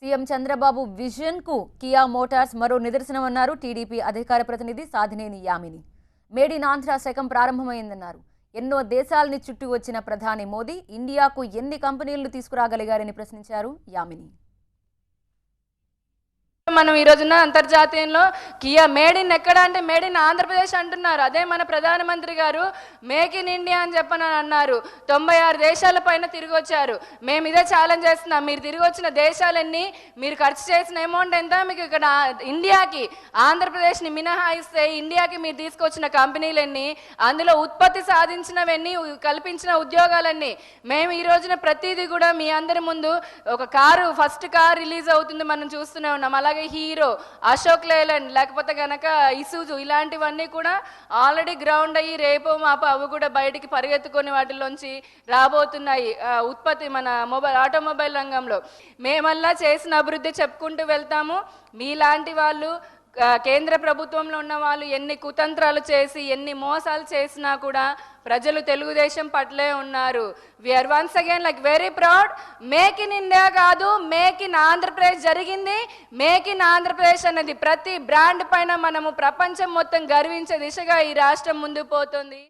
CM Chandrababu vision కు Kia Motors మరో నిదర్శనమన్నారు TDP అధికార ప్రతినిధి సాధినేని యామిని. మేడ్ ఇన్ ఆంధ్ర శకం ప్రారంభమైందన్నారు. ఎన్నో దేశాలని చుట్టూ వచ్చిన ప్రధాని మోదీ ఇండియాకు ఎన్ని కంపెనీలను తీసుకురాగలిగారని ప్రశ్నించారు యామిని. మనం ఈ రోజున అంతర్జాతీయంలో కియా మేడ్ ఇన్ ఎక్కడ అంటే మేడ్ ఇన్ ఆంధ్రప్రదేశ్ అంటున్నారు. అదే మన ప్రధానమంత్రి గారు మేక్ ఇన్ ఇండియా అని చెప్పని అన్నారు. 96 దేశాల పైన తిరిగి వచ్చారు. మేము ఇదే ఛాలెంజ్ చేస్తున్నాం. మీరు తిరిగి వచ్చిన దేశాలన్నీ మీరు ఖర్చు చేసిన అమౌంట్ ఎంత, మీకు ఇక్కడ ఇండియాకి ఆంధ్రప్రదేశ్ని మినహాయిస్తే ఇండియాకి మీరు తీసుకొచ్చిన కంపెనీలన్నీ, అందులో ఉత్పత్తి సాధించినవన్నీ, కల్పించిన ఉద్యోగాలన్నీ. మేము ఈ రోజున ప్రతిదీ కూడా మీ అందరి ముందు ఒక కారు, ఫస్ట్ కార్ రిలీజ్ అవుతుంది, మనం చూస్తూనే ఉన్నాం. అలాగే హీరో, అశోక్ లేలాండ్, లేకపోతే కనుక ఇసుజు, ఇలాంటివన్నీ కూడా ఆల్రెడీ గ్రౌండ్ అయ్యి రేపో మాపో అవి కూడా బయటికి పరిగెత్తుకొని వాటిలోంచి రాబోతున్నాయి. ఉత్పత్తి మన ఆటోమొబైల్ రంగంలో మేమల్లా చేసిన అభివృద్ధి చెప్పుకుంటూ వెళ్తాము. మీలాంటి వాళ్ళు కేంద్ర ప్రభుత్వంలో ఉన్న వాళ్ళు ఎన్ని కుతంత్రాలు చేసి ఎన్ని మోసాలు చేసినా కూడా ప్రజలు తెలుగుదేశం పట్లే ఉన్నారు. We are once again like very proud. Make in India కాదు, మేక్ ఇన్ ఆంధ్రప్రదేశ్ జరిగింది. మేక్ ఇన్ ఆంధ్రప్రదేశ్ అనేది ప్రతి బ్రాండ్ పైన మనము ప్రపంచం మొత్తం గర్వించే దిశగా ఈ రాష్ట్రం ముందుకు పోతుంది.